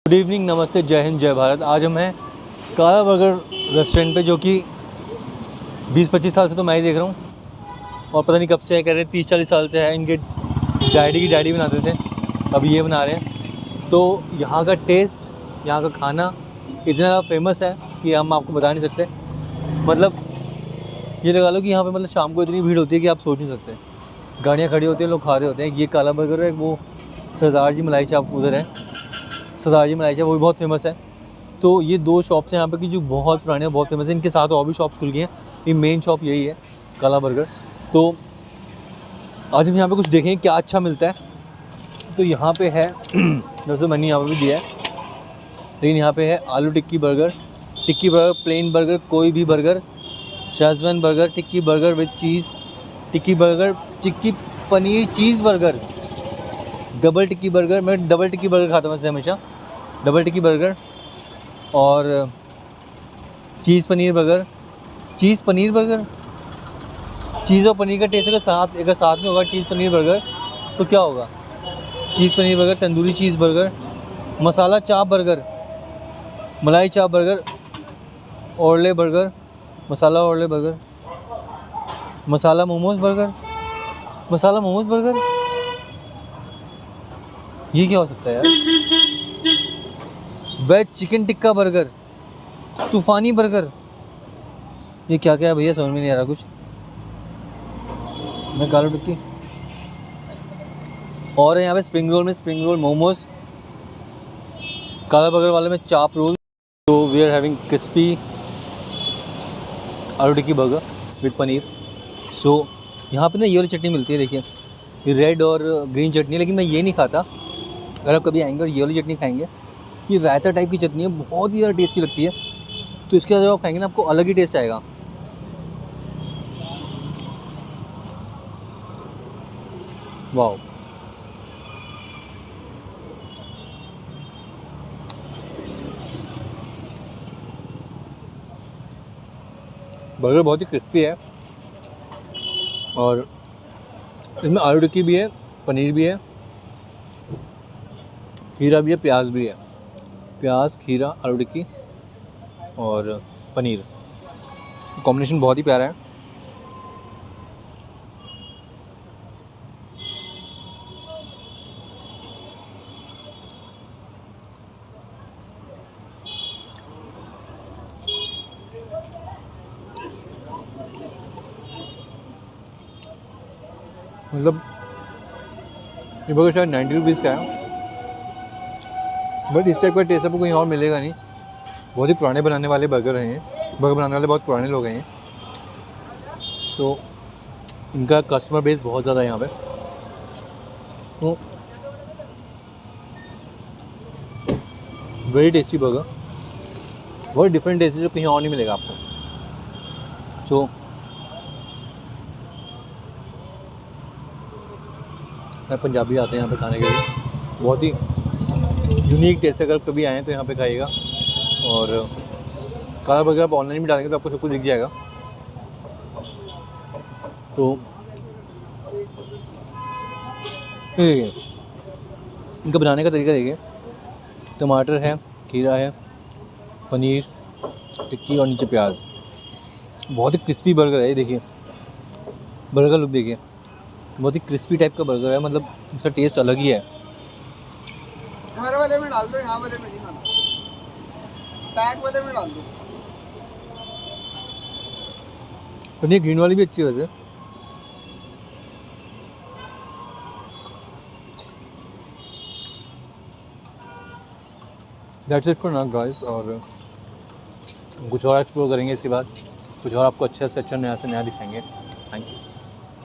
Good evening, नमस्ते, जय हिंद, जय भारत। आज हम हैं काला बर्गर रेस्टोरेंट पे, जो कि 20-25 साल से तो मैं ही देख रहा हूँ और पता नहीं कब से है, कह रहे 30-40 साल से है। इनके डैडी की डैडी बनाते थे, अब ये बना रहे हैं। तो यहाँ का टेस्ट, यहाँ का खाना इतना फेमस है कि हम आपको बता नहीं सकते। मतलब ये लगा लो कि यहाँ पे मतलब शाम को इतनी भीड़ होती है कि आप सोच नहीं सकते। गाड़ियाँ खड़ी होती हैं, लोग खा रहे होते हैं। ये काला बर्गर है, वो सरदार जी मलाई चाप उधर है, सरदार जी मलाई चाप, वो भी बहुत फेमस है। तो ये दो शॉप्स हैं यहाँ पे की जो बहुत पुराने हैं, बहुत फेमस है। इनके साथ और भी शॉप्स खुल गई हैं, ये मेन शॉप यही है काला बर्गर। तो आज हम यहाँ पे कुछ देखेंगे क्या अच्छा मिलता है। तो यहाँ पे है वैसे मेन्यू यहाँ पे भी दिया है, लेकिन यहाँ पे है आलू टिक्की बर्गर, प्लेन बर्गर, कोई भी burger, schezwan burger, tikki burger with cheese, tikki burger, tikki paneer cheese burger, double tikki burger. मैं डबल टिक्की बर्गर खाता हूँ वैसे हमेशा, डबल टिक्की बर्गर, और चीज़ पनीर बर्गर। चीज़ पनीर बर्गर, चीज़ और पनीर का टेस्ट अगर साथ में होगा चीज़ पनीर बर्गर तो क्या होगा। Cheese paneer burger, tandoori cheese burger, masala chaap burger, malai chaap burger, ओरले बर्गर, मसाला ओरले burger, masala momos burger, masala momos burger. ये क्या हो सकता है यार। वेज चिकन टिक्का बर्गर, तूफ़ानी बर्गर, ये क्या क्या है भैया, समझ में नहीं आ रहा कुछ। मैं काला टिक्की और है यहाँ पे स्प्रिंग रोल में स्प्रिंग रोल, मोमोज, काला बर्गर वाले में चाप रोल। तो वी आर हैविंग क्रिस्पी आलू टिक्की बर्गर विद पनीर। सो यहाँ पे ना ये वाली चटनी मिलती है, देखिए ये रेड और ग्रीन चटनी है, लेकिन मैं ये नहीं खाता। अगर आप कभी आएंगे और ये वाली चटनी खाएंगे, ये रायता टाइप की चटनी है, बहुत ही ज़्यादा टेस्टी लगती है। तो इसके बाद जब आप खाएंगे ना, आपको अलग ही टेस्ट आएगा। वाह, बर्गर बहुत ही क्रिस्पी है और इसमें आलू टिक्की भी है, पनीर भी है, खीरा भी है, प्याज भी है। प्याज, खीरा, आलू टिक्की और पनीर, कॉम्बिनेशन बहुत ही प्यारा है। मतलब ये बर्गर शायद 90 रुपीज़ का है, बट इस टाइप का टेस्ट आपको कहीं और मिलेगा नहीं। बहुत ही पुराने बनाने वाले बर्गर हैं ये, बर्गर बनाने वाले बहुत पुराने लोग हैं ये। तो इनका कस्टमर बेस बहुत ज़्यादा है यहाँ पे। तो वेरी टेस्टी बर्गर, बहुत डिफरेंट टेस्ट है जो कहीं और नहीं मिलेगा आपको। तो पंजाबी आते हैं यहाँ पे खाने के लिए, बहुत ही यूनिक टेस्ट है। अगर कभी आएँ तो यहाँ पे खाइएगा। और काला बर्गर आप ऑनलाइन भी डालेंगे तो आपको सब कुछ दिख जाएगा। तो देखिए इनका बनाने का तरीका देखिए, टमाटर है, खीरा है, पनीर, टिक्की और नीचे प्याज। बहुत ही क्रिस्पी बर्गर है ये, देखिए बर्गर लुक देखिए, बहुत ही क्रिस्पी टाइप का बर्गर है। मतलब इसका टेस्ट अलग ही है। घर वाले में डाल दो, यहाँ वाले में नहीं खाना, पैक वाले में डाल दो। पनीर ग्रीन वाली भी अच्छी है वैसे। That's it for now guys. और कुछ और एक्सप्लोर करेंगे इसके बाद, कुछ और आपको अच्छे से अच्छा नया से नया दिखाएंगे। Thank you.